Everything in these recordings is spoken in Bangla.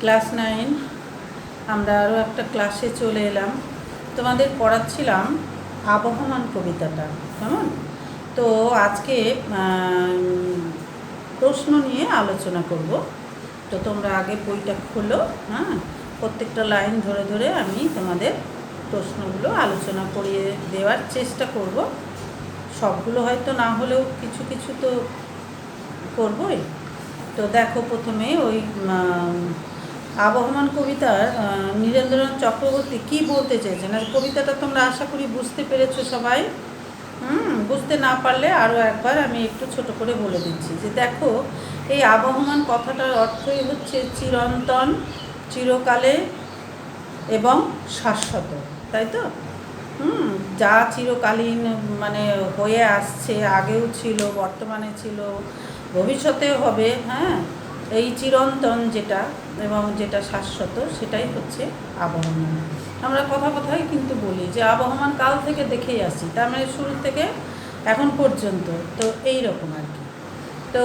ক্লাস 9 আমরা আরও একটা ক্লাসে চলে এলাম। তোমাদের পড়াচ্ছিলাম আবহমান কবিতাটা, কেমন? তো আজকে প্রশ্ন নিয়ে আলোচনা করব। তো তোমরা আগে বইটা খোলো, হ্যাঁ, প্রত্যেকটা লাইন ধরে ধরে আমি তোমাদের প্রশ্নগুলো আলোচনা করিয়ে দেওয়ার চেষ্টা করব। সবগুলো হয়তো না হলেও কিছু কিছু তো করবই। তো দেখো, প্রথমে ওই আবহমান কবিতার নীরেন্দ্রনাথ চক্রবর্তী কী বলতে চেয়েছেন, আর কবিতাটা তোমরা আশা করি বুঝতে পেরেছো সবাই। বুঝতে না পারলে আরও একবার আমি একটু ছোট করে বলে দিচ্ছি যে দেখো, এই আবহমান কথাটার অর্থই হচ্ছে চিরন্তন, চিরকালে এবং শাশ্বত, তাই তো? যা চিরকালীন, মানে হয়ে আসছে, আগেও ছিল, বর্তমানে ছিল, ভবিষ্যতেও হবে, হ্যাঁ, এই চিরন্তন যেটা এবং যেটা শাশ্বত সেটাই হচ্ছে আবহমান। আমরা কথায় কিন্তু বলি যে আবহমান কাল থেকে দেখেই আসছি, তার মানে শুরু থেকে এখন পর্যন্ত, তো এই রকম আর কি। তো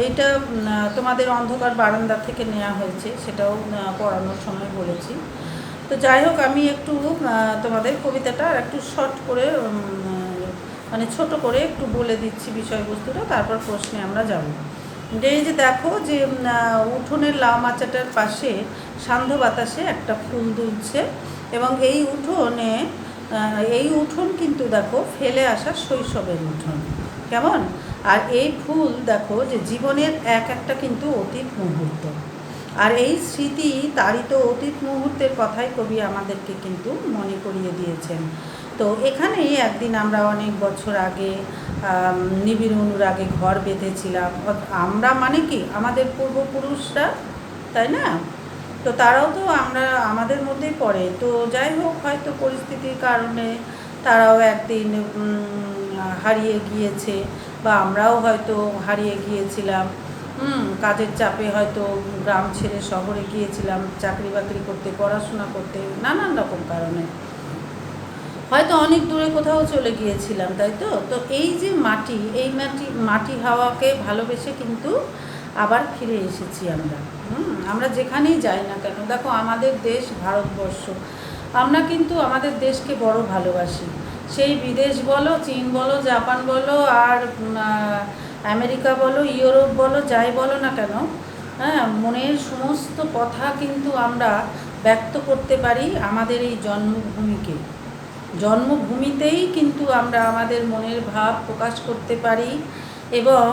এইটা তোমাদের অন্ধকার বারান্দা থেকে নেওয়া হয়েছে, সেটাও পড়ানোর সময় বলেছি। তো যাই হোক, আমি একটু তোমাদের কবিতাটা একটু শর্ট করে, মানে ছোট করে একটু বলে দিচ্ছি বিষয়বস্তুটা, তারপর প্রশ্নে আমরা যাব। এই যে দেখো, যে উঠোনের লাউ মাচাটার পাশে সান্ধ্য বাতাসে একটা ফুল দুলছে, এবং এই উঠোন কিন্তু দেখো ফেলে আসা শৈশবের উঠোন, কেমন? আর এই ফুল দেখো যে জীবনের একটা কিন্তু অতীত মুহূর্ত, আর এই স্মৃতি তারিত অতীত মুহূর্তের কথাই কবি আমাদেরকে কিন্তু মনে করিয়ে দিয়েছেন। তো এখানেই একদিন আমরা অনেক বছর আগে নিবিড় অনুরাগে ঘর বেঁধেছিলাম। আমরা মানে কি, আমাদের পূর্বপুরুষরা, তাই না? তো তারাও তো আমাদের মধ্যেই পড়ে। তো যাই হোক, হয়তো পরিস্থিতির কারণে তারাও একদিন হারিয়ে গিয়েছে, বা আমরাও হয়তো হারিয়ে গিয়েছিলাম। কাজের চাপে হয়তো গ্রাম ছেড়ে শহরে গিয়েছিলাম চাকরি বাকরি করতে, পড়াশোনা করতে, নানান রকম কারণে হয়তো অনেক দূরে কোথাও চলে গিয়েছিলাম, তাই তো? তো এই যে মাটি হাওয়াকে ভালোবেসে কিন্তু আবার ফিরে এসেছি আমরা। আমরা যেখানেই যাই না কেন, দেখো আমাদের দেশ ভারতবর্ষ, আমরা কিন্তু আমাদের দেশকে বড় ভালোবাসি। সেই বিদেশ বলো, চীন বলো, জাপান বলো, আর আমেরিকা বলো, ইউরোপ বলো, যাই বলো না কেন, হ্যাঁ, মনের সমস্ত কথা কিন্তু আমরা ব্যক্ত করতে পারি আমাদের এই জন্মভূমিতেই কিন্তু আমরা আমাদের মনের ভাব প্রকাশ করতে পারি। এবং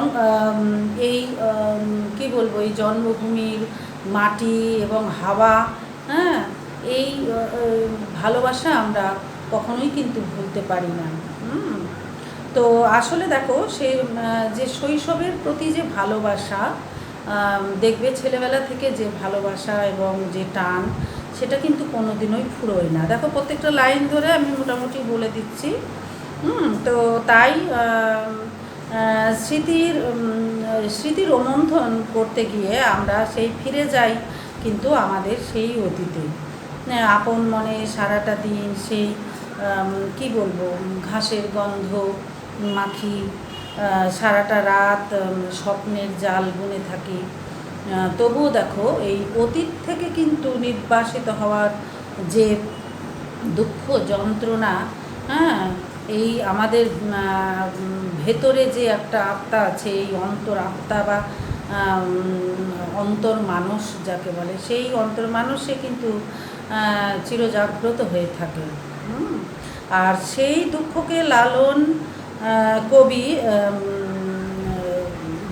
এই কি বলবো, এই জন্মভূমির মাটি এবং হাওয়া, হ্যাঁ, এই ভালোবাসা আমরা কখনোই কিন্তু ভুলতে পারি না। তো আসলে দেখো, সে যে শৈশবের প্রতি যে ভালোবাসা, দেখবে ছেলেবেলা থেকে যে ভালোবাসা এবং যে টান, সেটা কিন্তু কোনোদিনই ফুরোয় না। দেখো, প্রত্যেকটা লাইন ধরে আমি মোটামুটি বলে দিচ্ছি। তো তাই স্মৃতি রোমন্থন করতে গিয়ে আমরা সেই ফিরে যাই কিন্তু আমাদের সেই অতীতে। আপন মনে সারাটা দিন সেই কি বলবো, ঘাসের গন্ধ মাখি, সারাটা রাত স্বপ্নের জাল বুনে থাকি। তবুও দেখো, এই অতীত থেকে কিন্তু নির্বাসিত হওয়ার যে দুঃখ যন্ত্রণা, হ্যাঁ, এই আমাদের ভেতরে যে একটা আত্মা আছে, এই অন্তর আত্মা বা অন্তর মানুষ যাকে বলে, সেই অন্তর মানুষে কিন্তু চিরজাগ্রত হয়ে থাকে। আর সেই দুঃখকে লালন কবি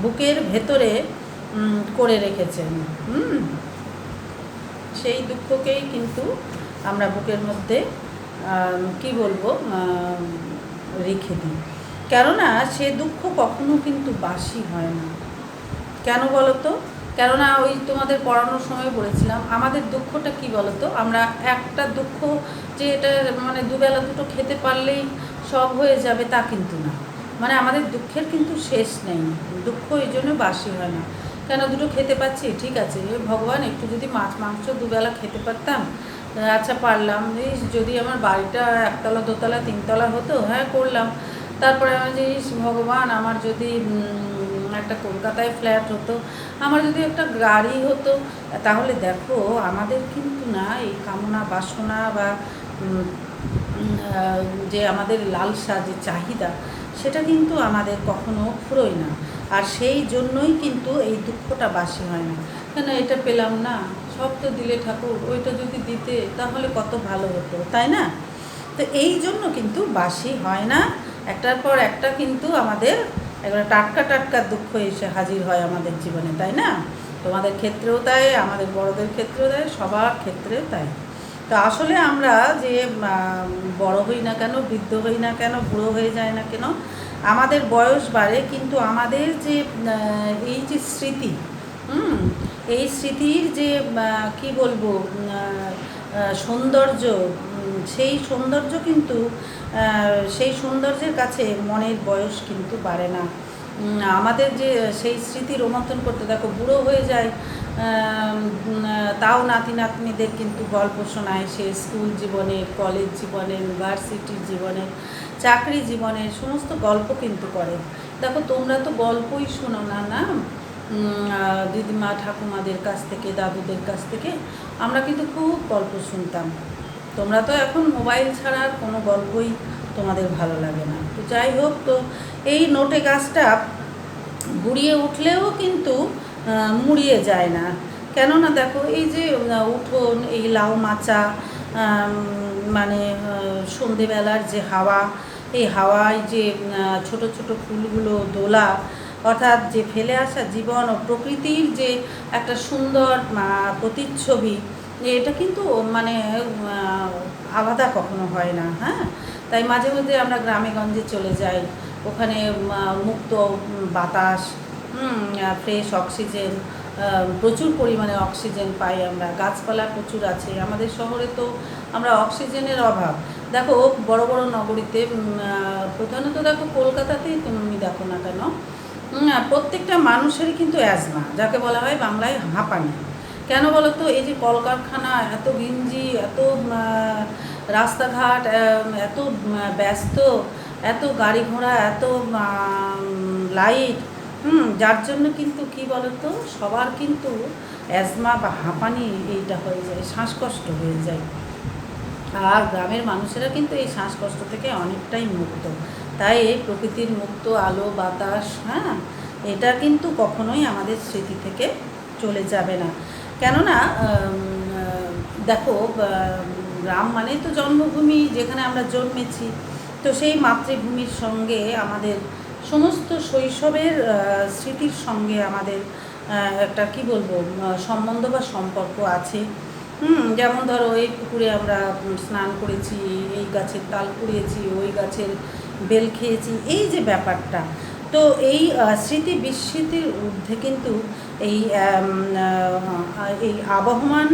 বুকের ভেতরে করে রেখেছেন। সেই দুঃখকেই কিন্তু আমরা বুকের মধ্যে কি বলবো, রেখে দিই। কেননা সে দুঃখ কখনো কিন্তু বাসি হয় না। কেন বলো তো? কেননা ওই তোমাদের পড়ানোর সময় বলেছিলাম, আমাদের দুঃখটা কি বলো তো, আমরা একটা দুঃখ যে এটা মানে দুবেলা দুটো খেতে পারলেই সব হয়ে যাবে, তা কিন্তু না। মানে আমাদের দুঃখের কিন্তু শেষ নেই। দুঃখ এই জন্য বাসি হয় না। কেন, দুটো খেতে পাচ্ছি, ঠিক আছে, ভগবান একটু যদি মাছ মাংস দুবেলা খেতে পারতাম, আচ্ছা পারলাম, যদি আমার বাড়িটা একতলা দোতলা তিনতলা হতো, হ্যাঁ করলাম, তারপরে আমি যে ভগবান আমার যদি একটা কলকাতায় ফ্ল্যাট হতো, আমার যদি একটা গাড়ি হতো, তাহলে দেখো আমাদের কিন্তু না এই কামনা বাসনা বা যে আমাদের লালসা যে চাহিদা, সেটা কিন্তু আমাদের কখনো ফুরোয় না। আর সেই জন্যই কিন্তু এই দুঃখটা বাসি হয় না। কেন এটা পেলাম না, সব তো দিলে ঠাকুর, ওইটা যদি দিতে তাহলে কত ভালো হতো, তাই না? তো এই জন্য কিন্তু বাসি হয় না, একটার পর একটা কিন্তু আমাদের একবারে টাটকা টাটকা দুঃখ এসে হাজির হয় আমাদের জীবনে, তাই না? তোমাদের ক্ষেত্রেও তাই, আমাদের বড়দের ক্ষেত্রেও তাই, সবার ক্ষেত্রেও তাই। তো আসলে আমরা যে বড় হই না কেন, বৃদ্ধ হই না কেন, বুড়ো হয়ে যায় না কেন, আমাদের বয়স বাড়ে, কিন্তু আমাদের যে এই যে স্মৃতি, এই স্মৃতির যে কি বলবো সৌন্দর্য, সেই সৌন্দর্য কিন্তু সেই সৌন্দর্যের কাছে মনের বয়স কিন্তু বাড়ে না। আমাদের যে সেই স্মৃতি রোমন্থন করতে, দেখো বুড়ো হয়ে যায়, তাও নাতি নাতনিদের কিন্তু গল্প শোনায়, সে স্কুল জীবনের, কলেজ জীবনের, ইউনিভার্সিটির জীবনের, চাকরি জীবনের সমস্ত গল্প কিন্তু করে। দেখো তোমরা তো গল্পই শোনো না, না দিদিমা ঠাকুমাদের কাছ থেকে, দাদুদের কাছ থেকে আমরা কিন্তু খুব গল্প শুনতাম। তোমরা তো এখন মোবাইল ছাড়া আর কোনো গল্পই তোমাদের ভালো লাগে না। তো যাই হোক, তো এই নোটে গাছটা গুড়িয়ে উঠলেও কিন্তু মুড়িয়ে যায় না। কেননা দেখো এই যে উঠোন, এই লাউ মাচা, মানে সন্ধেবেলার যে হাওয়া, এই হাওয়ায় যে ছোট ছোট ফুলগুলো দোলা, অর্থাৎ যে ফেলে আসা জীবন ও প্রকৃতির যে একটা সুন্দর প্রতিচ্ছবি, এটা কিন্তু মানে আলাদা কখনো হয় না। হ্যাঁ, তাই মাঝে মধ্যে আমরা গ্রামে গঞ্জে চলে যাই, ওখানে মুক্ত বাতাস, ফ্রেশ অক্সিজেন, প্রচুর পরিমাণে অক্সিজেন পাই আমরা, গাছপালা প্রচুর আছে। আমাদের শহরে তো আমরা অক্সিজেনের অভাব। দেখো বড় বড় নগরীতে, প্রধানত দেখো কলকাতাতেই তুমি দেখো না কেন, প্রত্যেকটা মানুষেরই কিন্তু অ্যাজমা, যাকে বলা হয় বাংলায় হাঁপানি। কেন বলো তো? এই যে কলকারখানা, এত ঘিঞ্জি, এত রাস্তাঘাট, এত ব্যস্ত, এত গাড়ি ঘোড়া, এত লাইট, যার জন্য কিন্তু কি বলতো, সবার কিন্তু অ্যাজমা বা হাঁপানি এইটা হয়ে যায়, শ্বাসকষ্ট হয়ে যায়। আর গ্রামের মানুষেরা কিন্তু এই শ্বাসকষ্ট থেকে অনেকটাই মুক্ত। তাই এই প্রকৃতির মুক্ত আলো বাতাস, হ্যাঁ, এটা কিন্তু কখনোই আমাদের স্মৃতি থেকে চলে যাবে না। কেননা দেখো গ্রাম মানেই তো জন্মভূমি, যেখানে আমরা জন্মেছি। তো সেই মাতৃভূমির সঙ্গে আমাদের সমস্ত শৈশবের স্মৃতির সঙ্গে আমাদের একটা কি বলবো সম্বন্ধ বা সম্পর্ক আছে। যেমন ধরো এই পুকুরে আমরা স্নান করেছি, এই গাছের তাল কুড়িয়েছি, ওই গাছের বেল খেয়েছি, এই যে ব্যাপারটা। তো এই স্মৃতি বিস্মৃতির ঊর্ধ্বে কিন্তু এই এই আবহমান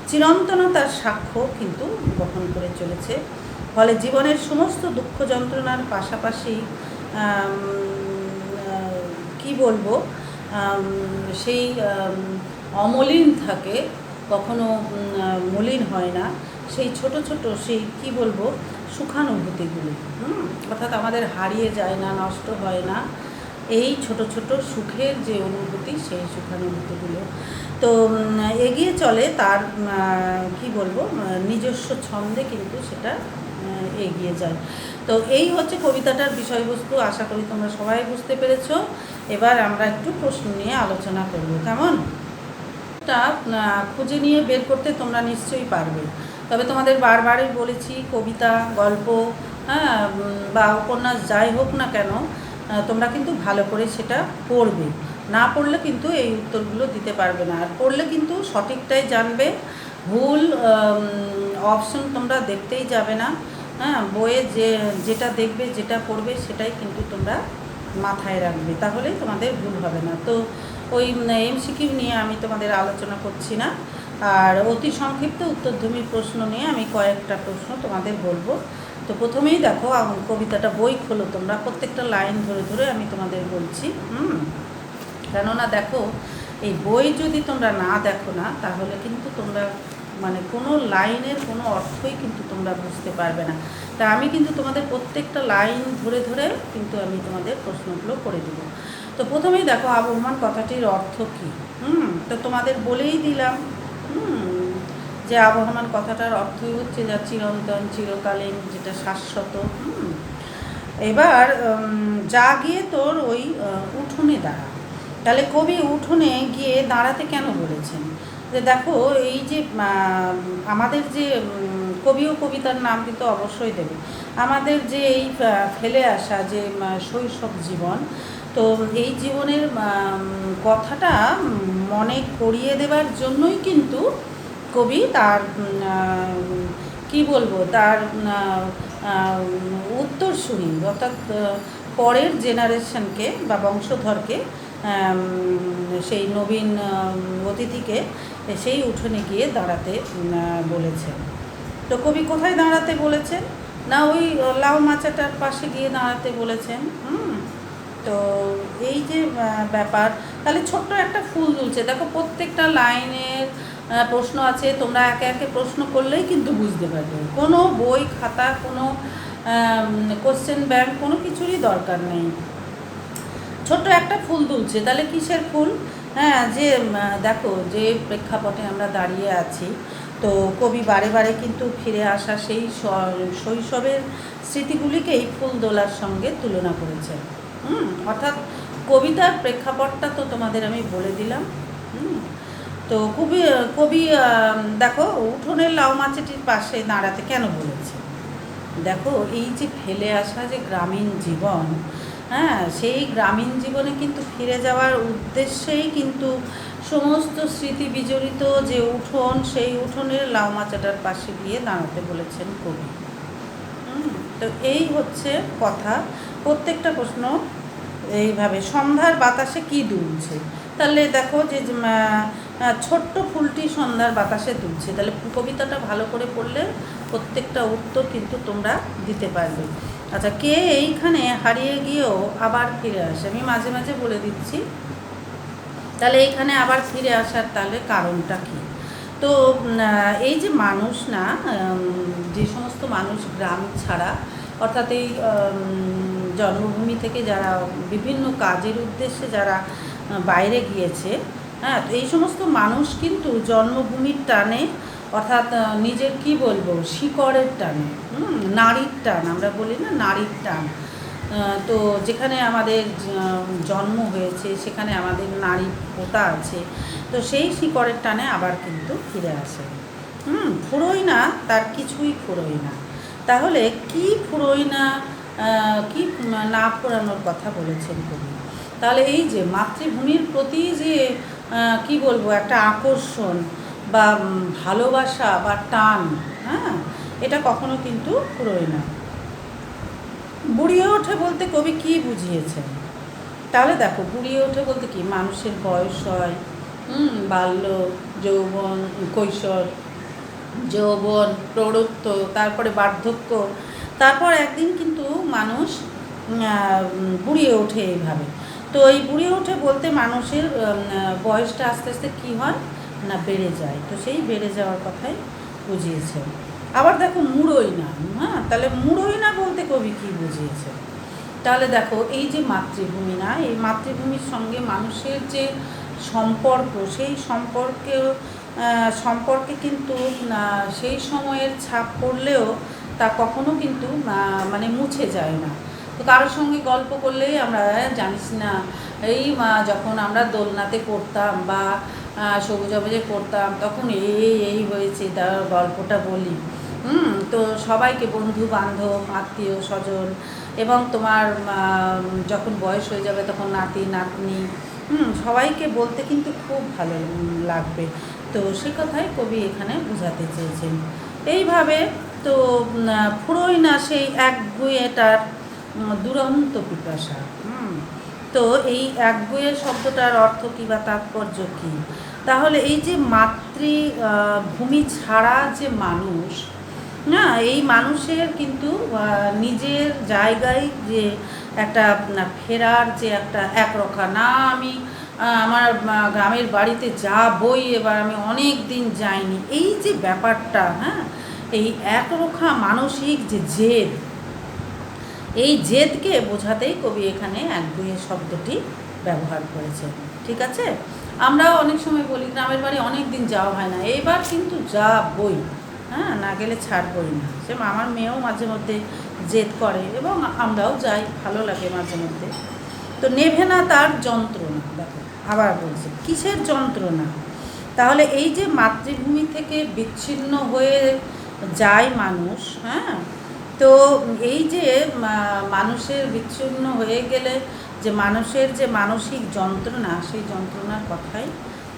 চিরন্তনতার সাক্ষ্য কিন্তু বহন করে চলেছে। ফলে জীবনের সমস্ত দুঃখ যন্ত্রণার পাশাপাশি কি বলবো সেই অমলিন থাকে, কখনো মলিন হয় না সেই ছোট ছোট সেই কি বলবো সুখানুভূতিগুলো, অর্থাৎ আমাদের হারিয়ে যায় না, নষ্ট হয় না এই ছোট ছোট সুখের যে অনুভূতি, সেই সুখানুভূতিগুলো। তো এগিয়ে চলে তার কি বলবো নিজস্ব ছন্দে কিন্তু সেটা এগিয়ে যায়। তো এই হচ্ছে কবিতাটার বিষয়বস্তু। আশা করি তোমরা সবাই বুঝতে পেরেছো। এবার আমরা একটু প্রশ্ন নিয়ে আলোচনা করব, কেমন? টা খুঁজে নিয়ে বের করতে তোমরা নিশ্চয়ই পারবে। তবে তোমাদের বারবারই বলেছি, কবিতা, গল্প, হ্যাঁ, বা উপন্যাস যাই হোক না কেন, তোমরা কিন্তু ভালো করে সেটা পড়বে। না পড়লে কিন্তু এই উত্তরগুলো দিতে পারবে না। আর পড়লে কিন্তু সঠিকটাই জানবে, ভুল অপশন তোমরা দেখতেই যাবে না। হ্যাঁ, বইয়ে যেটা দেখবে, যেটা পড়বে, সেটাই কিন্তু তোমরা মাথায় রাখবে, তাহলেই তোমাদের ভুল হবে না। তো ওই এমসিকিউ নিয়ে আমি তোমাদের আলোচনা করছি না। আর অতি সংক্ষিপ্ত উত্তরধর্মী প্রশ্ন নিয়ে আমি কয়েকটা প্রশ্ন তোমাদের বলবো। তো প্রথমেই দেখো কবিতাটা, বই খোলো তোমরা, প্রত্যেকটা লাইন ধরে ধরে আমি তোমাদের বলছি। কেননা দেখো এই বই যদি তোমরা না দেখো না, তাহলে কিন্তু তোমরা মানে কোনো লাইনের কোনো অর্থই কিন্তু তোমরা বুঝতে পারবে না। তা আমি কিন্তু তোমাদের প্রত্যেকটা লাইন ধরে ধরে কিন্তু আমি তোমাদের প্রশ্নগুলো করে দেবো। তো প্রথমেই দেখো আবহমান কথাটির অর্থ কী। তো তোমাদের বলেই দিলাম যে আবহমান কথাটার অর্থই হচ্ছে যা চিরন্তন, চিরকালীন, যেটা শাশ্বত। এবার যা গিয়ে তোর ওই উঠোনে দাঁড়া। তাহলে কবি উঠোনে গিয়ে দাঁড়াতে কেন বলেছেন? যে দেখো এই যে আমাদের যে কবি ও কবিতার নাম কিন্তু অবশ্যই দেবে। আমাদের যে এই ফেলে আসা যে শৈশব জীবন, তো এই জীবনের কথাটা মনে করিয়ে দেবার জন্যই কিন্তু কবি তার কি বলবো, তার উত্তরসূরি অর্থাৎ পরের জেনারেশনকে বা বংশধরকে, সেই নবীন অতিথিকে সেই উঠোনে গিয়ে দাঁড়াতে বলেছেন। তো কবি কোথায় দাঁড়াতে বলেছেন? না ওই লাউ মাচাটার পাশে গিয়ে দাঁড়াতে বলেছেন। তো এই যে ব্যাপার, তাহলে ছোট্ট একটা ফুল দুলছে, দেখো প্রত্যেকটা লাইনের প্রশ্ন আছে, তোমরা একে একে প্রশ্ন করলেই কিন্তু বুঝতে পারবে। কোনো বই খাতা, কোনো কোশ্চেন ব্যাংক, কোনো কিছুরই দরকার নেই। ছোট্ট একটা ফুল দুলছে, তাহলে কিসের ফুল? হ্যাঁ, যে দেখো যে প্রেক্ষাপটে আমরা দাঁড়িয়ে আছি, তো কবি বারে বারে কিন্তু ফিরে আসা সেই শৈশবের স্মৃতিগুলিকেই ফুল দোলার সঙ্গে তুলনা করেছেন। অর্থাৎ কবিতার প্রেক্ষাপটটা তো তোমাদের আমি বলে দিলাম। তো কবি দেখো উঠোনের লাউ মাচাটির পাশে দাঁড়াতে কেন বলেছে? দেখো এই যে ফেলে আসা যে গ্রামীণ জীবন, হ্যাঁ, সেই গ্রামীণ জীবনে কিন্তু ফিরে যাওয়ার উদ্দেশ্যেই কিন্তু সমস্ত স্মৃতি বিজড়িত যে উঠোন, সেই উঠোনের লাউ মাচাটার পাশে গিয়ে দাঁড়াতে বলেছেন কবি। তো এই হচ্ছে কথা। প্রত্যেকটা প্রশ্ন এইভাবে। সন্ধ্যার বাতাসে কি দুলছে? তাহলে দেখো যে ছোট্ট ফুলটি সন্ধ্যার বাতাসে দুলছে। তাহলে কবিতাটা ভালো করে পড়লে প্রত্যেকটা উত্তর কিন্তু তোমরা দিতে পারবে। আচ্ছা, কে এইখানে হারিয়ে গিয়েও আবার ফিরে আসে? আমি মাঝে মাঝে বলে দিচ্ছি। তাহলে এইখানে আবার ফিরে আসার তাহলে কারণটা কী? তো এই যে মানুষ না, যে সমস্ত মানুষ গ্রাম ছাড়া, অর্থাৎ এই জন্মভূমি থেকে যারা বিভিন্ন কাজের উদ্দেশ্যে যারা বাইরে গিয়েছে, হ্যাঁ, তো এই সমস্ত মানুষ কিন্তু জন্মভূমির টানে, অর্থাৎ নিজের কি বলবো, শিকড়ের টানে, নারীর টান, আমরা বলি না নারীর টান, তো যেখানে আমাদের জন্ম হয়েছে সেখানে আমাদের নারী পোতা আছে, তো সেই শিকড়ের টানে আবার কিন্তু ফিরে আসে। ফুরোয় না, তার কিছুই ফুরোয় না। তাহলে কি ফুরোয় না, কি না ফুরানোর কথা বলেছেন কবি? তাহলে এই যে মাতৃভূমির প্রতি যে কি বলবো, একটা আকর্ষণ বা ভালোবাসা বা টান, হ্যাঁ, এটা কখনো কিন্তু ফুরোয় না। বুড়িয়ে ওঠে বলতে কবি কি বুঝিয়েছেন? তাহলে দেখো, বুড়িয়ে ওঠে বলতে কি, মানুষের বয়স হয়, বাল্য, যৌবন, কৈশোর, যৌবন, প্রৌঢ়ত্ব, তারপরে বার্ধক্য, তারপর একদিন কিন্তু মানুষ বুড়িয়ে ওঠে এইভাবে। তো এই বুড়িয়ে ওঠে বলতে মানুষের বয়সটা আস্তে আস্তে কী হয় না, বেড়ে যায়। তো সেই বেড়ে যাওয়ার কথাই বুঝিয়েছে। আবার দেখো মুড়োই না, হ্যাঁ, তাহলে মুড়োই না বলতে কবি কী বুঝিয়েছে? তাহলে দেখো এই যে মাতৃভূমি না, এই মাতৃভূমির সঙ্গে মানুষের যে সম্পর্ক, সেই সম্পর্কে কিন্তু সেই সময়ের ছাপ পড়লেও তা কখনো কিন্তু মানে মুছে যায় না। তো কারোর সঙ্গে গল্প করলেই আমরা জানিস না, এই যখন আমরা দোলনাতে পড়তাম বা সবুজাবুজে পড়তাম, তখন এই হয়েছে, তার গল্পটা বলি। তো সবাইকে, বন্ধু বান্ধব, আত্মীয় স্বজন, এবং তোমার যখন বয়স হয়ে যাবে তখন নাতি নাতনি, সবাইকে বলতে কিন্তু খুব ভালো লাগবে। তো সে কথাই কবি এখানে বোঝাতে চেয়েছেন। এইভাবে তো ফুরোয় না সেই একগুঁয়েটার দুরন্ত পিপাসা। তো এই একগুঁয়ে শব্দটার অর্থ কী বা তাৎপর্য কী? তাহলে এই যে মাতৃভূমি ছাড়া যে মানুষ না, এই মানুষের কিন্তু নিজের জায়গায় যে একটা ফেরার যে একটা একরক্ষা, না আমি আমার গ্রামের বাড়িতে যাবই, এবার আমি অনেক দিন যাইনি, এই যে ব্যাপারটা, হ্যাঁ, এই একরক্ষা মানসিক যে জেদ, এই জেদকে বোঝাতেই কবি এখানে একগুঁয়ে শব্দটি ব্যবহার করেছেন। ঠিক আছে, আমরাও অনেক সময় বলি গ্রামের বাড়ি অনেক দিন যাওয়া হয় না, এইবার কিন্তু যাবই, হ্যাঁ, না গেলে ছাড়বই না। সে আমার মেয়েও মাঝে মধ্যে জেদ করে এবং আমরাও যাই, ভালো লাগে মাঝে মধ্যে। তো নেভে না তার যন্ত্রণা। দেখো আবার বলছে কিসের যন্ত্রণা, তাহলে এই যে মাতৃভূমি থেকে বিচ্ছিন্ন হয়ে যায় মানুষ, হ্যাঁ, তো এই যে মানুষের বিচ্ছিন্ন হয়ে গেলে যে মানুষের যে মানসিক যন্ত্রণা, সেই যন্ত্রণার কথাই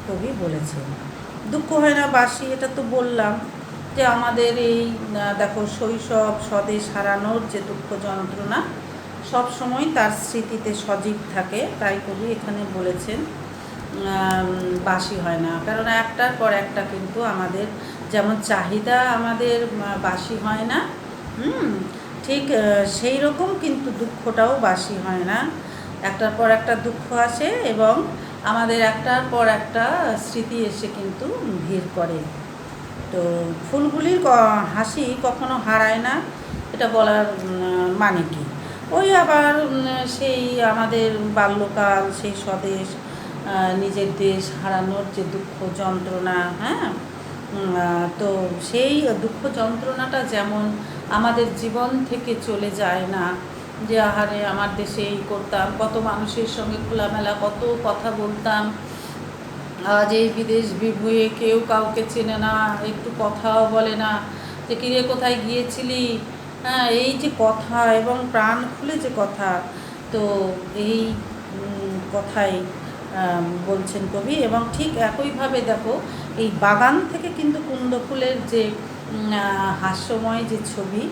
কবি বলেছেন। দুঃখ হয় না বাসি, এটা তো বললাম যে আমাদের এই দেখো শৈশব স্বদেশ হারানোর যে দুঃখ যন্ত্রণা সব সময় তার স্মৃতিতে সজীব থাকে, তাই কবি এখানে বলেছেন বাসি হয় না। কারণ একটার পর একটা কিন্তু আমাদের যেমন চাহিদা আমাদের বাসি হয় না, ঠিক সেই রকম কিন্তু দুঃখটাও বাসি হয় না। একটার পর একটা দুঃখ আসে এবং আমাদের একটার পর একটা স্মৃতি এসে কিন্তু ভিড় করে। তো ফুলগুলির হাসি কখনো হারায় না, এটা বলার মানে কি, ওই আবার সেই আমাদের বাল্যকাল, সেই স্বদেশ নিজের দেশ হারানোর যে দুঃখ যন্ত্রণা, হ্যাঁ, তো সেই দুঃখ যন্ত্রণাটা যেমন আমাদের জীবন থেকে চলে যায় না, যে আহারে আমার দেশে এই করতাম, কত মানুষের সঙ্গে খোলামেলা কত কথা বলতাম, আজ এই বিদেশ বিভুঁয়ে কেউ কাউকে চেনে না, একটু কথাও বলে না, যে কিরে কোথায় গিয়েছিলি, হ্যাঁ, এই যে কথা এবং প্রাণ খুলে যে কথা, তো এই কথাই বলছেন কবি। এবং ঠিক একইভাবে দেখো এই বাগান থেকে কিন্তু কুন্দ ফুলের যে হাস্যময় যে ছবি,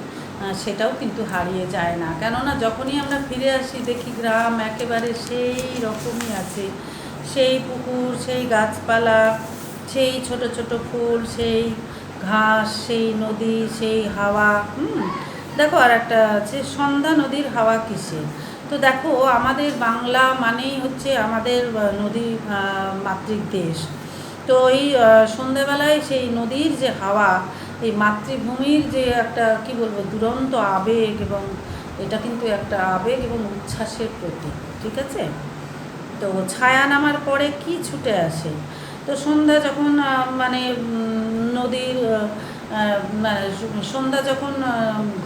সেটাও কিন্তু হারিয়ে যায় না। কেননা যখনই আমরা ফিরে আসি দেখি গ্রাম একেবারে সেই রকমই আছে, সেই পুকুর, সেই গাছপালা, সেই ছোট ছোট ফুল, সেই ঘাস, সেই নদী, সেই হাওয়া। দেখো আর একটা আছে সন্ধ্যা নদীর হাওয়া কিসে। তো দেখো আমাদের বাংলা মানেই হচ্ছে আমাদের নদী মাতৃক দেশ। তো এই সন্ধ্যেবেলায় সেই নদীর যে হাওয়া, এই মাতৃভূমির যে একটা কি বলবো দুরন্ত আবেগ, এবং এটা কিন্তু একটা আবেগ এবং উচ্ছ্বাসের প্রতীক। ঠিক আছে, তো ছায়া নামার পরে কি ছুটে আসে, তো সন্ধ্যা যখন মানে নদীর সন্ধ্যা যখন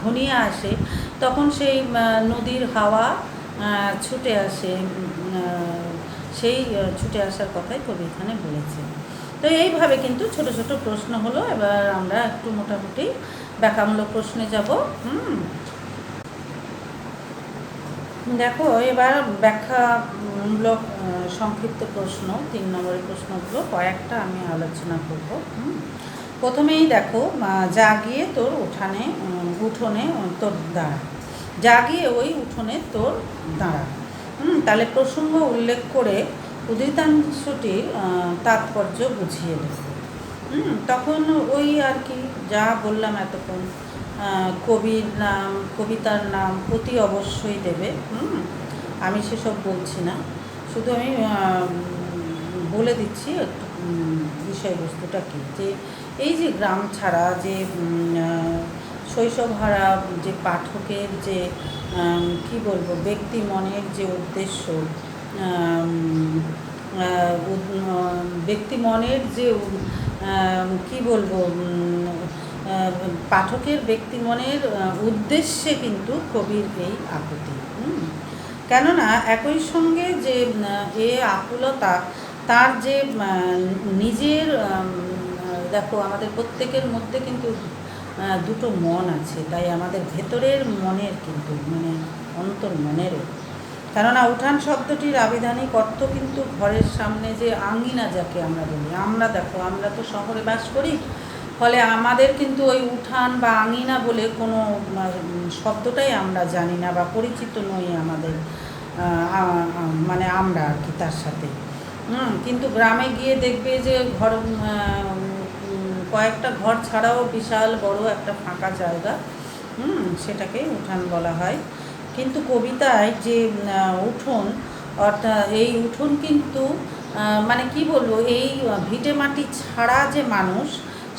ঘনিয়ে আসে তখন সেই নদীর হাওয়া ছুটে আসে, সেই ছুটে আসার কথাই কবি এখানে বলেছেন। তো এইভাবে কিন্তু ছোট ছোট প্রশ্ন হলো, এবার আমরা একটু মোটামুটি ব্যাখ্যামূলক প্রশ্নে যাব। দেখো এবার ব্যাখ্যামূলক সংক্ষিপ্ত প্রশ্ন, 3 নম্বরের প্রশ্নগুলো কয়েকটা আমি আলোচনা করব। প্রথমেই দেখো জাগিয়ে তোর উঠোনে তোর দাঁড়া, জাগিয়ে ওই উঠোনে তোর দাঁড়া। তাহলে প্রসঙ্গ উল্লেখ করে উদ্ধৃতাংশটির তাৎপর্য বুঝিয়ে দেব। তখন ওই আর কি যা বললাম এতক্ষণ, কবির নাম, কবিতার নাম অতি অবশ্যই দেবে। আমি সেসব বলছি না, শুধু আমি বলে দিচ্ছি একটু বিষয়বস্তুটা কী, যে এই যে গ্রাম ছাড়া যে শৈশব হারা যে পাঠকের যে কি বলবো ব্যক্তি মনের যে উদ্দেশ্য, ব্যক্তি মনের যে কি বলবো পাঠকের ব্যক্তি মনের উদ্দেশ্যে কিন্তু কবির এই আকুতি। কেননা একই সঙ্গে যে এ আকুলতা তার যে নিজের, দেখো আমাদের প্রত্যেকের মধ্যে কিন্তু দুটো মন আছে, তাই আমাদের ভেতরের মনের কিন্তু মানে অন্তর মনেরও, কেননা উঠান শব্দটির আবিধানিক অর্থ কিন্তু ঘরের সামনে যে আঙিনা যাকে আমরা বলি, আমরা দেখো আমরা তো শহরে বাস করি, ফলে আমাদের কিন্তু ওই উঠান বা আঙিনা বলে কোনো শব্দটাই আমরা জানি না বা পরিচিত নই আমাদের, মানে আমরা আর কি তার সাথে। কিন্তু গ্রামে গিয়ে দেখবে যে কয়েকটা ঘর ছাড়াও বিশাল বড় একটা ফাঁকা জায়গা, সেটাকে উঠান বলা হয়। কিন্তু কবিতায় যে উঠোন, অর্থাৎ এই উঠোন কিন্তু মানে কি বলবো, এই ভিটে মাটি ছাড়া যে মানুষ,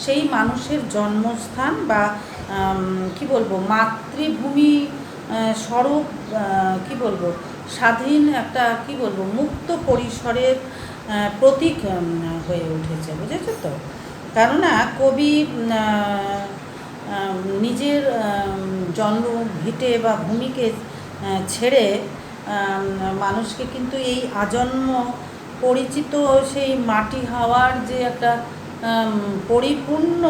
সেই মানুষের জন্মস্থান বা কি বলবো মাতৃভূমি স্বরূপ কি বলবো স্বাধীন একটা কি বলবো মুক্ত পরিসরের প্রতীক হয়ে উঠেছে, বুঝেছো তো? কেননা কবি নিজের জন্ম ভিটে বা ভূমিকে ছেড়ে মানুষকে কিন্তু এই আজন্ম পরিচিত সেই মাটি হাওয়ার যে একটা পরিপূর্ণ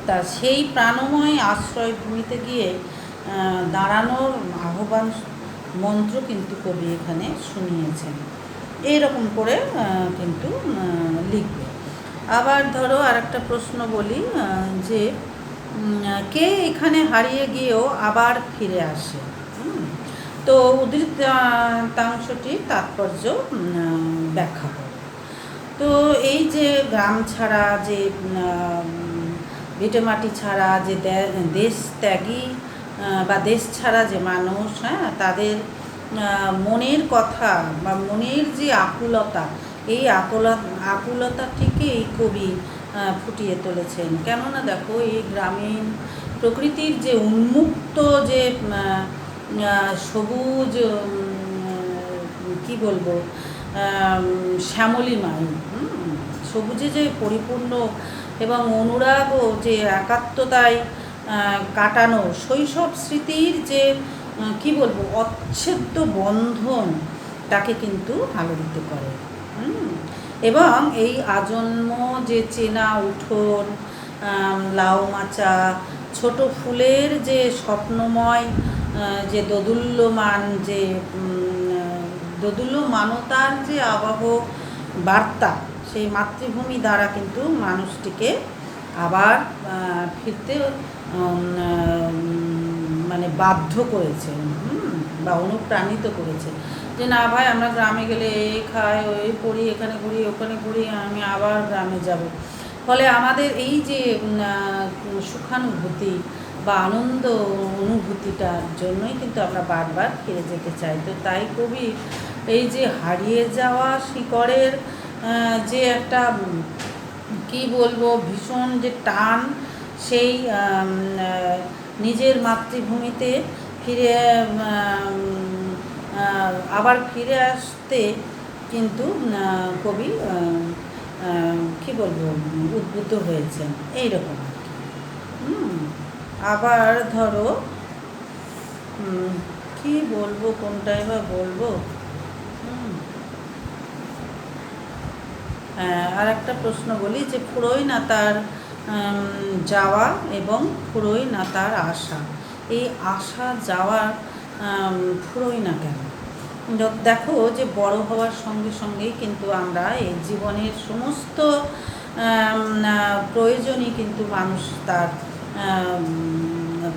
তা সেই প্রাণময় আশ্রয়ভূমিতে গিয়ে দাঁড়ানোর আহ্বান মন্ত্র কিন্তু কবি এখানে শুনিয়েছেন। এইরকম করে কিন্তু লিখবে। আবার ধরো আর একটা প্রশ্ন বলি যে কে এখানে হারিয়ে গিয়েও আবার ফিরে আসে। তো উদ্ধৃতাংশটির তাৎপর্য ব্যাখ্যা করো। তো এই যে গ্রাম ছাড়া, যে ভিটেমাটি ছাড়া, যে দেশ ত্যাগী বা দেশ ছাড়া যে মানুষ, হ্যাঁ, তাদের মনের কথা বা মনের যে আকুলতা, এই আকুলতাটিকে এই কবি ফুটিয়ে তুলেছেন। কেননা দেখো, এই গ্রামীণ প্রকৃতির যে উন্মুক্ত যে সবুজ কি বলবো শ্যামলিমাই, সবুজে যে পরিপূর্ণ এবং অনুরাগ ও যে একাত্মতায় কাটানো শৈশব স্মৃতির যে কি বলবো অচ্ছেদ্য বন্ধন, তাকে কিন্তু আলোড়িত করে। এবং এই আজন্ম যে চেনা উঠোন, লাউ মাচা, ছোট ফুলের যে স্বপ্নময় যে দোদুল্যমানতার যে আবহ বার্তা, সেই মাতৃভূমি দ্বারা কিন্তু মানুষটিকে আবার ফিরতে মানে বাধ্য করেছে বা অনুপ্রাণিত করেছে যে না ভাই, আমরা গ্রামে গেলে এই খাই, ওই পড়ি, এখানে ঘুরি, ওখানে ঘুরি, আমি আবার গ্রামে যাব। ফলে আমাদের এই যে সুখানুভূতি বা আনন্দ অনুভূতিটার জন্যই কিন্তু আমরা বারবার ফিরে যেতে চাই। তো তাই কবি এই যে হারিয়ে যাওয়া শিকড়ের যে একটা কি বলবো ভীষণ যে টান, সেই নিজের মাতৃভূমিতে ফিরে আবার ফিরে আসতে কিন্তু কবি কি বলবো উদ্বুদ্ধ হয়েছেন, এইরকম আর কি। আবার ধরো কি বলবো, কোনটাই বা বলবো। আর একটা প্রশ্ন বলি যে ফুরোয় না তার যাওয়া এবং ফুরোয় না তার আশা। এই আসা যাওয়ার ফুরোয় না কেন? দেখো, যে বড় হওয়ার সঙ্গে সঙ্গেই কিন্তু আমরা এই জীবনের সমস্ত প্রয়োজনই কিন্তু মানুষ তার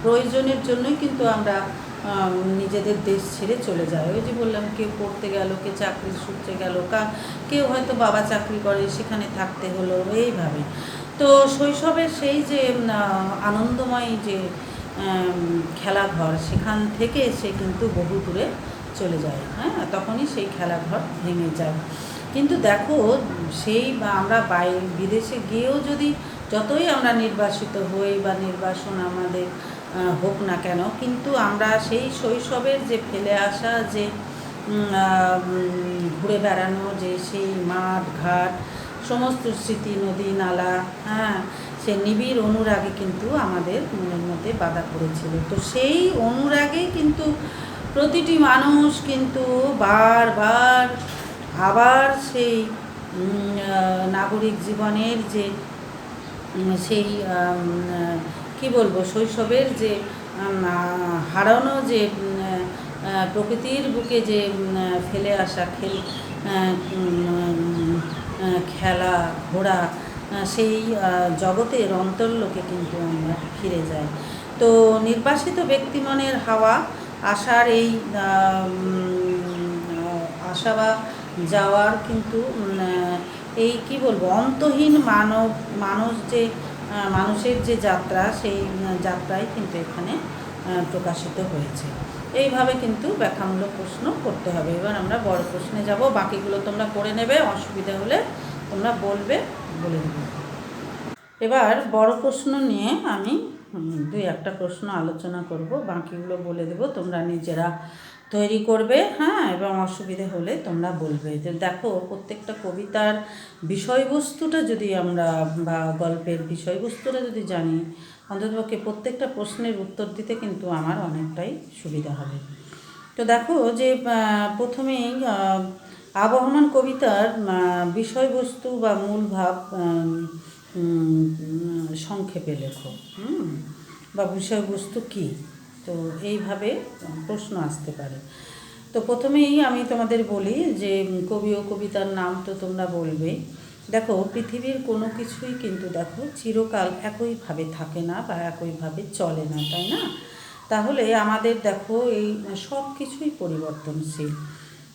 প্রয়োজনের জন্যই কিন্তু আমরা নিজেদের দেশ ছেড়ে চলে যায়। ওই যে বললাম, কেউ পড়তে গেল, কেউ চাকরির সূত্রে গেল, কেউ হয়তো বাবা চাকরি করে সেখানে থাকতে হলো, এইভাবে। তো শৈশবের সেই যে আনন্দময় যে খেলাঘর, সেখান থেকে সে কিন্তু বহু দূরে চলে যায়, হ্যাঁ, তখনই সেই খেলাঘর ভেঙে যায়। কিন্তু দেখো, সেই আমরা বিদেশে গিয়েও যদি যতই আমরা নির্বাসিত হই বা নির্বাসন আমাদের হোক না কেন, কিন্তু আমরা সেই শৈশবের যে ফেলে আসা যে ঘুরে বেড়ানো, যে সেই মাঠ ঘাট, সমস্ত স্মৃতি, নদী নালা, হ্যাঁ, সে নিবিড় অনুরাগে কিন্তু আমাদের মনের মধ্যে বাধা পড়েছিল। তো সেই অনুরাগেই কিন্তু প্রতিটি মানুষ কিন্তু বারবার আবার সেই নাগরিক জীবনের যে সেই কি বলবো শৈশবের যে হারানো যে প্রকৃতির বুকে যে ফেলে আসা খেলা ঘোড়া, সেই জগতের অন্তর্লোকে কিন্তু আমরা ফিরে যাই। তো নির্বাসিত ব্যক্তিমনের হাওয়া আশার এই আশা বা যাওয়ার কিন্তু এই কি বলবো অন্তহীন মানুষের যে যাত্রা, সেই যাত্রায় কিন্তু এখানে প্রকাশিত হয়েছে। এইভাবে কিন্তু ব্যাখ্যামূলক প্রশ্ন করতে হবে। এবার আমরা বড় প্রশ্নে যাব, বাকিগুলো তোমরা করে নেবে, অসুবিধা হলে তোমরা বলে দেবে। এবার বড় প্রশ্ন নিয়ে আমি 2-1টা প্রশ্ন আলোচনা করব, বাকিগুলো বলে দেব, তোমরা নিজেরা তৈরি করবে, হ্যাঁ, এবং অসুবিধে হলে তোমরা বলবে। যে দেখো, প্রত্যেকটা কবিতার বিষয়বস্তুটা যদি আমরা বা গল্পের বিষয়বস্তুটা যদি জানি, অন্ততপক্ষে প্রত্যেকটা প্রশ্নের উত্তর দিতে কিন্তু আমার অনেকটাই সুবিধা হবে। তো দেখো যে প্রথমেই আবহমান কবিতার বিষয়বস্তু বা মূল ভাব সংক্ষেপে লেখো, বা বিষয়বস্তু কী। তো এইভাবে প্রশ্ন আসতে পারে। তো প্রথমেই আমি তোমাদের বলি যে কবি ও কবিতার নাম তো তোমরা বলবে। দেখো, পৃথিবীর কোনো কিছুই কিন্তু দেখো চিরকাল একইভাবে থাকে না বা একইভাবে চলে না, তাই না? তাহলে আমাদের দেখো এই সব কিছুই পরিবর্তনশীল।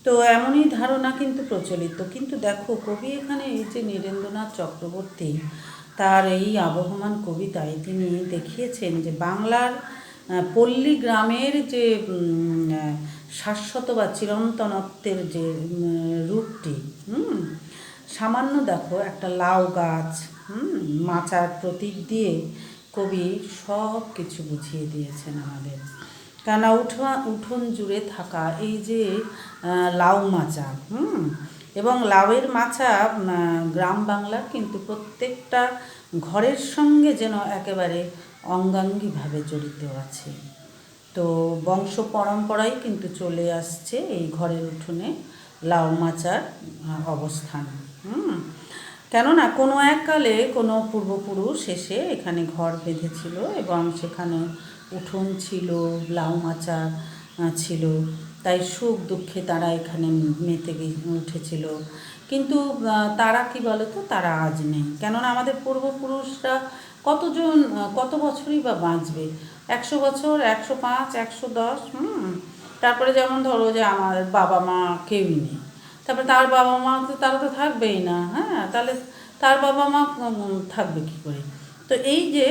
তো এমনই ধারণা কিন্তু প্রচলিত। কিন্তু দেখো, কবি এখানে এই যে নীরেন্দ্রনাথ চক্রবর্তী, তার এই আবহমান কবিতায় তিনি দেখিয়েছেন যে বাংলার পল্লী গ্রামের যে শাশ্বত বা চিরন্তনত্বের যে রূপটি, সামান্য দেখো একটা লাউ গাছ, মাচার প্রতীক দিয়ে কবি সব কিছু বুঝিয়ে দিয়েছেন আমাদের। কেননা উঠোন জুড়ে থাকা এই যে লাউ মাচা, এবং লাউয়ের মাচা গ্রাম বাংলার কিন্তু প্রত্যেকটা ঘরের সঙ্গে যেন একেবারে অঙ্গাঙ্গিভাবে জড়িত আছে। তো বংশ পরম্পরাই কিন্তু চলে আসছে এই ঘরের উঠোনে লাউ মাচার অবস্থান। কেননা কোনো এককালে কোনো পূর্বপুরুষ এসে এখানে ঘর বেঁধেছিল এবং সেখানে উঠোন ছিল, লাউ মাচা ছিল, তাই সুখ দুঃখে তারা এখানে মেতে উঠেছিল। কিন্তু তারা কি বলতো, তারা আজ নেই। কেননা আমাদের পূর্বপুরুষরা কতজন কত বছরই বা বাঁচবে, 100 বছর, 105, 110। তারপরে যেমন ধরো যে আমার বাবা মা কেউই নেই, তারপরে তার বাবা মা তো তারা তো থাকবেই না, হ্যাঁ, তাহলে তার বাবা মা থাকবে কী করে? তো এই যে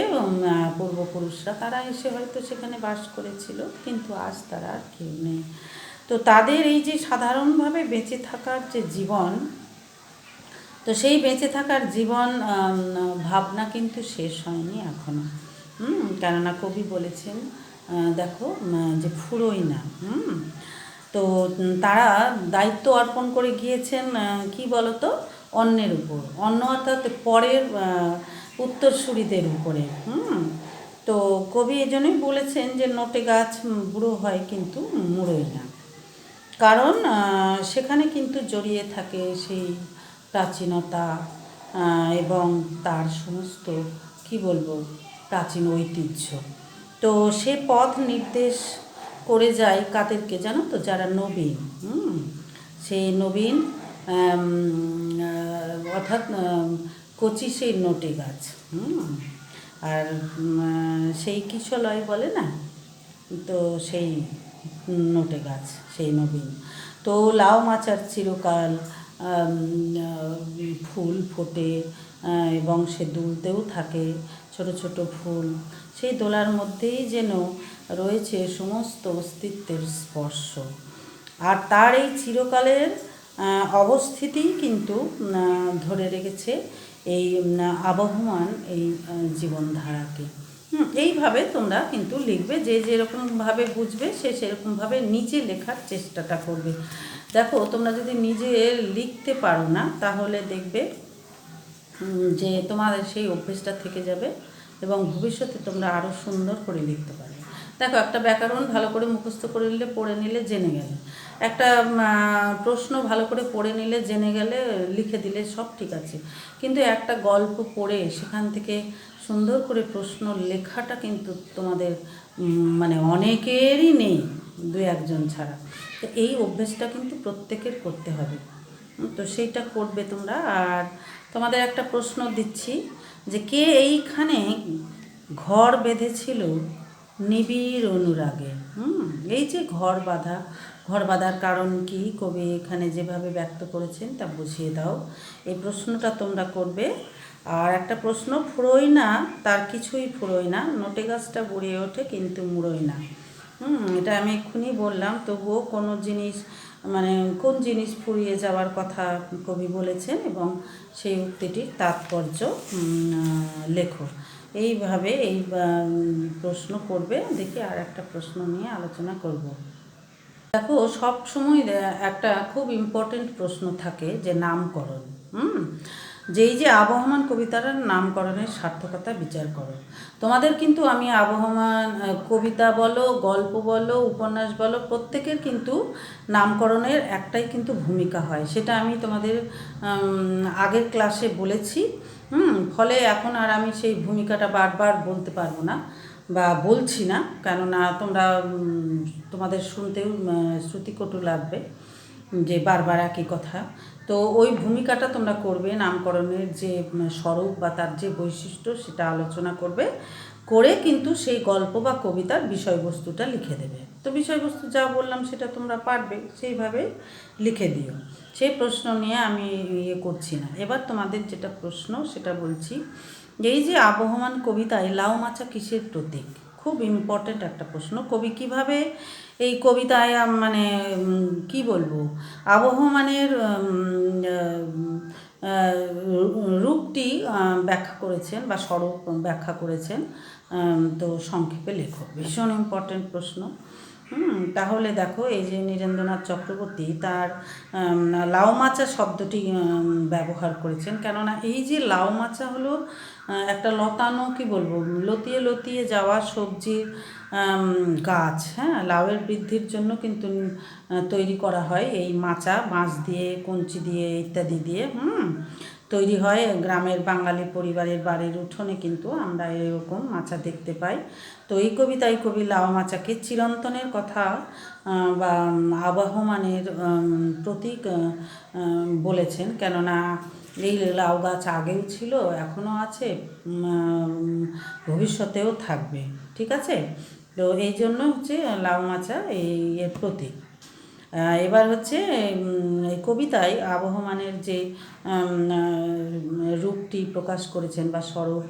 পূর্বপুরুষরা তারা এসে হয়তো সেখানে বাস করেছিল, কিন্তু আজ তারা আর কেউ নেই। তো তাদের এই যে সাধারণভাবে বেঁচে থাকার যে জীবন, তো সেই বেঁচে থাকার জীবন ভাবনা কিন্তু শেষ হয়নি এখনও। কেননা কবি বলেছেন দেখো যে ফুরোই না। তো তারা দায়িত্ব অর্পণ করে গিয়েছেন কি বলতো, অন্যের উপর, অন্য অর্থাৎ পরের উত্তরসূরিদের উপরে। তো কবি এই জন্যই বলেছেন যে নোটে গাছ বুড়ো হয় কিন্তু মুড়োয় না। কারণ সেখানে কিন্তু জড়িয়ে থাকে সেই প্রাচীনতা এবং তার সমস্ত কি বলবো প্রাচীন ঐতিহ্য। তো সে পথ নির্দেশ করে যায় কাদেরকে জানো তো, যারা নবীন। সেই নবীন অর্থাৎ কচি সেই নোটে গাছ। আর সেই কিশলয় বলে না, তো সেই নোটে গাছ সেই নবীন। তো লাউ মাচার চিরকাল ফুল ফোটে এবং সে দুলতেও থাকে, ছোট ছোট ফুল। সেই দোলার মধ্যেই যেন রয়েছে সমস্ত অস্তিত্বের স্পর্শ। আর তার এই চিরকালের অবস্থিতিই কিন্তু ধরে রেখেছে এই আবহমান এই জীবনধারাকে। এইভাবে তোমরা কিন্তু লিখবে, যে যেরকমভাবে বুঝবে সে সেরকমভাবে নিজে লেখার চেষ্টাটা করবে। দেখো, তোমরা যদি নিজে লিখতে পারো না, তাহলে দেখবে যে তোমাদের সেই অভ্যেসটা থেকে যাবে এবং ভবিষ্যতে তোমরা আরও সুন্দর করে লিখতে পারবে। দেখো, একটা ব্যাকরণ ভালো করে মুখস্থ করে নিলে, পড়ে নিলে, জেনে গেলে, একটা প্রশ্ন ভালো করে পড়ে নিলে, জেনে গেলে, লিখে দিলে সব ঠিক আছে। কিন্তু একটা গল্প পড়ে সেখান থেকে সুন্দর করে প্রশ্ন লেখাটা কিন্তু তোমাদের মানে অনেকেরই নেই, 2-1 ছাড়া। তো এই অভ্যেসটা কিন্তু প্রত্যেকের করতে হবে। তো সেইটা করবে তোমরা। আর তোমাদের একটা প্রশ্ন দিচ্ছি যে কে এইখানে ঘর বেঁধেছিল নিবিড় অনুরাগে। এই যে ঘর বাঁধার কারণ কি, কবি এখানে যেভাবে ব্যক্ত করেছেন তা বুঝিয়ে দাও। এই প্রশ্নটা তোমরা করবে। আর একটা প্রশ্ন, ফুরোয় না, তার কিছুই ফুরোয় না, নোটে গাছটা গড়িয়ে ওঠে কিন্তু মুড়োয় না। এটা আমি এক্ষুনি বললাম, তবুও কোনো জিনিস মানে কোন জিনিস ফুরিয়ে যাওয়ার কথা কবি বলেছেন এবং সেই উক্তিটির তাৎপর্য লেখো। এইভাবে এই প্রশ্ন করবে। দেখি আর একটা প্রশ্ন নিয়ে আলোচনা করব। দেখো, সব সময় একটা খুব ইম্পর্টেন্ট প্রশ্ন থাকে যে নামকরণ। যেই যে আবহমান কবিতার নামকরণের সার্থকতা বিচার করো। তোমাদের কিন্তু আমি আবহমান কবিতা বলো, গল্প বলো, উপন্যাস বলো, প্রত্যেকের কিন্তু নামকরণের একটাই কিন্তু ভূমিকা হয়। সেটা আমি তোমাদের আগের ক্লাসে বলেছি। ফলে এখন আর আমি সেই ভূমিকাটা বারবার বলতে পারবো না বা বলছি না, কেননা তোমাদের শুনতেও শ্রুতিকটু লাগবে যে বারবার একই কথা। তো ওই ভূমিকাটা তোমরা করবে, নামকরণের যে স্বরূপ বা তার যে বৈশিষ্ট্য সেটা আলোচনা করবে, করে কিন্তু সেই গল্প বা কবিতার বিষয়বস্তুটা লিখে দেবে। তো বিষয়বস্তু যা বললাম সেটা তোমরা পারবে, সেইভাবে লিখে দিও। সেই প্রশ্ন নিয়ে আমি করছি না। এবার তোমাদের যেটা প্রশ্ন সেটা বলছি। এই যে আবহমান কবিতায় লাউ মাচা কিসের প্রতীক? খুব ইম্পর্ট্যান্ট একটা প্রশ্ন। কবি কিভাবে এই কবিতায় মানে কি বলবো, আবহমানের রূপটি ব্যাখ্যা করেছেন বা স্বরূপ ব্যাখ্যা করেছেন। তো সংক্ষেপে লেখো। ভীষণ ইম্পর্ট্যান্ট প্রশ্ন। তাহলে দেখো, এই যে নীরেন্দ্রনাথ চক্রবর্তী তার লাউ মাচা শব্দটি ব্যবহার করেছেন, কেননা এই যে লাউ মাচা হলো একটা লতানো, কি বলবো, লতিয়ে লতিয়ে যাওয়া সবজির গাছ। হ্যাঁ, লাউয়ের বৃদ্ধির জন্য কিন্তু তৈরি করা হয় এই মাচা, বাঁশ দিয়ে, কঞ্চি দিয়ে, ইত্যাদি দিয়ে তৈরি হয়। গ্রামের বাঙালি পরিবারের বাড়ির উঠোনে কিন্তু আমরা এরকম মাচা দেখতে পাই। তো এই কবিতায় কবি লাউ মাচাকে চিরন্তনের কথা বা আবহমানের প্রতীক বলেছেন, কেননা এই লাউ গাছ আগেও ছিল, এখনও আছে, ভবিষ্যতেও থাকবে। ঠিক আছে? তো এই জন্য হচ্ছে লাউ মাচা এর প্রতীক। এবার হচ্ছে এই কবিতায় আবহমানের যে রূপটি প্রকাশ করেছেন বা স্বরূপ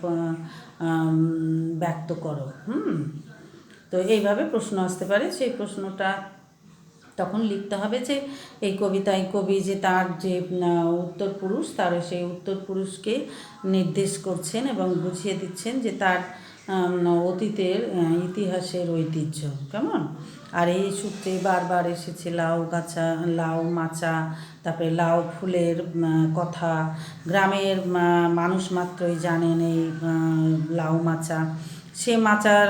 ব্যক্ত করো। তো এইভাবে প্রশ্ন আসতে পারে। সেই প্রশ্নটা তখন লিখতে হবে যে এই কবিতায় কবি যে তার যে উত্তরপুরুষ, তার সেই উত্তরপুরুষকে নির্দেশ করছেন এবং বুঝিয়ে দিচ্ছেন যে তার অতীতের ইতিহাসের ঐতিহ্য কেমন। আর এই সূত্রে বারবার এসেছে লাউ গাছা, লাউ মাচা, তারপরে লাউ ফুলের কথা। গ্রামের মানুষ মাত্রই জানেন এই লাউ মাচা। সে মাচার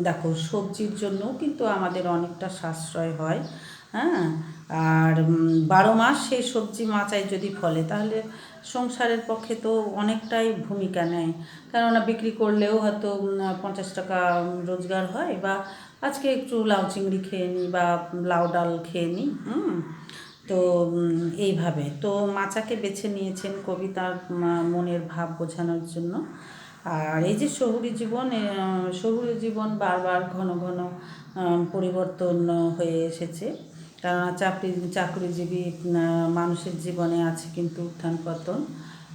দেখো, সবজির জন্যও কিন্তু আমাদের অনেকটা সাশ্রয় হয়। হ্যাঁ, আর 12 মাস সেই সবজি মাচায় যদি ফলে, তাহলে সংসারের পক্ষে তো অনেকটাই ভূমিকা নেয়। কেননা বিক্রি করলেও হয়তো 50 টাকা রোজগার হয়, বা আজকে একটু লাউ চিংড়ি খেয়ে নিই বা লাউ ডাল খেয়ে নিই। তো এইভাবে তো মাচাকে বেছে নিয়েছেন কবি তার মনের ভাব বোঝানোর জন্য। আর এই যে শহুরে জীবন বারবার ঘন ঘন পরিবর্তন হয়ে এসেছে, কেননা চাকরিজীবী মানুষের জীবনে আছে কিন্তু উত্থান পতন।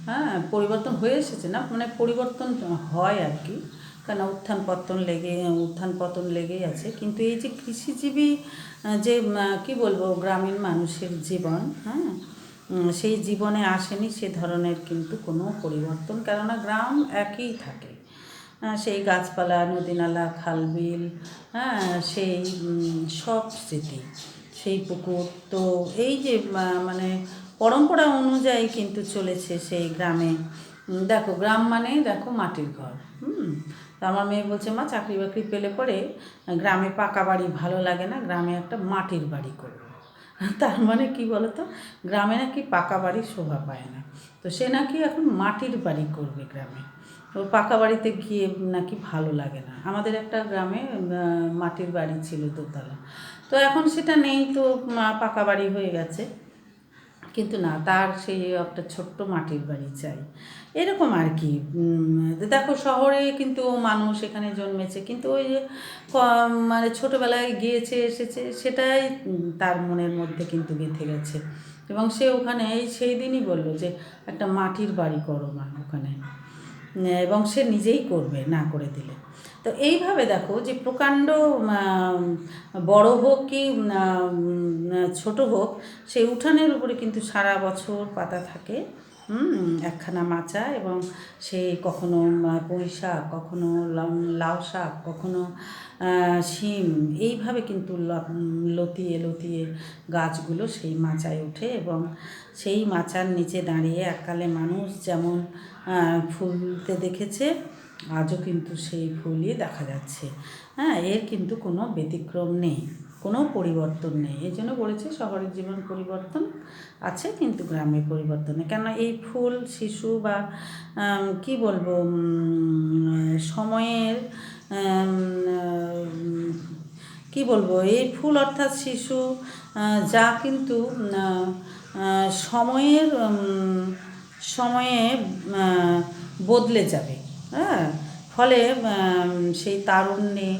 হ্যাঁ, পরিবর্তন হয়ে এসেছে না, মানে পরিবর্তন হয় আর কি, কেন উত্থান পতন লেগেই আছে। কিন্তু এই যে কৃষিজীবী যে কি বলবো গ্রামীণ মানুষের জীবন, হ্যাঁ, সেই জীবনে আসেনি সে ধরনের কিন্তু কোনো পরিবর্তন, কেননা গ্রাম একই থাকে। সেই গাছপালা, নদীনালা, খালবিল, হ্যাঁ, সেই সব স্মৃতি, সেই পুকুর। তো এই যে মানে পরম্পরা অনুযায়ী কিন্তু চলেছে সেই গ্রামে। দেখো, গ্রাম মানে দেখো মাটির ঘর। তো আমার মেয়ে বলছে, মা চাকরি বাকরি পেলে পরে গ্রামে পাকা বাড়ি ভালো লাগে না, গ্রামে একটা মাটির বাড়ি করবো। তার মানে কি বলতো, গ্রামে নাকি পাকা বাড়ি শোভা পায় না, তো সে নাকি এখন মাটির বাড়ি করবে গ্রামে। ওর পাকা বাড়িতে গিয়ে নাকি ভালো লাগে না। আমাদের একটা গ্রামে মাটির বাড়ি ছিল দোতলা, তো এখন সেটা নেই, তো পাকা বাড়ি হয়ে গেছে। কিন্তু না, তার সেই একটা ছোট্ট মাটির বাড়ি চাই, এরকম আর কি। দেখো, শহরে কিন্তু মানুষ এখানে জন্মেছে, কিন্তু ওই যে মানে ছোটোবেলায় গিয়েছে এসেছে, সেটাই তার মনের মধ্যে কিন্তু গেঁথে গেছে। এবং সে ওখানে সেই দিনই বললো যে একটা মাটির বাড়ি করো মা ওখানে, এবং সে নিজেই করবে না করে দিলে। তো এইভাবে দেখো যে প্রকাণ্ড বড় হোক কি ছোট হোক, সেই উঠানের উপরে কিন্তু সারা বছর পাতা থাকে, একখানা মাচা, এবং সে কখনো পুঁই শাক, কখনো লাউ শাক, কখনো শিম, এইভাবে কিন্তু লতিয়ে লতিয়ে গাছগুলো সেই মাচায় ওঠে। এবং সেই মাচার নিচে দাঁড়িয়ে এককালে মানুষ যেমন ফুলতে দেখেছে, আজও কিন্তু সেই ফুলই দেখা যাচ্ছে। হ্যাঁ, এর কিন্তু কোনো ব্যতিক্রম নেই, কোনো পরিবর্তন নেই। এই জন্য বলেছি শহরের জীবন পরিবর্তন আছে, কিন্তু গ্রামে পরিবর্তন নেই। কেন এই ফুল শিশু বা কি বলবো, সময়ের কি বলবো, এই ফুল অর্থাৎ শিশু যা কিন্তু সময়ের সময়ে বদলে যাবে। হ্যাঁ, ফলে সেই তারুণ্যে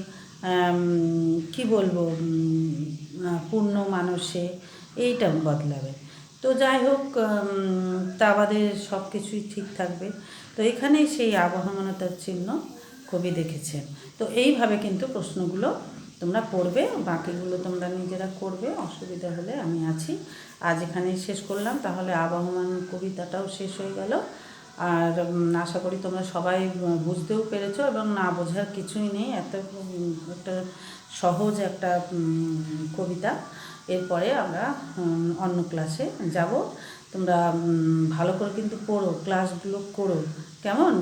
কি বলবো, পূর্ণ মানুষে এইটা বদলাবে। তো যাই হোক, তা বাদে সব কিছুই ঠিক থাকবে। তো এখানেই সেই আবহমানতার চিহ্ন কবি দেখেছেন। তো এইভাবে কিন্তু প্রশ্নগুলো তোমরা পড়বে, বাকিগুলো তোমরা নিজেরা করবে, অসুবিধা হলে আমি আছি। আজ এখানেই শেষ করলাম, তাহলে আবহমান কবিতাটাও শেষ হয়ে গেল। আর আশা করি তোমরা সবাই বুঝতেও পেরেছো, এবং না বোঝার কিছুই নেই। একটা সহজ একটা কবিতা। এরপরে আমরা অন্য ক্লাসে যাব। তোমরা ভালো করে কিন্তু পড়ো, ক্লাসগুলো করো, কেমন?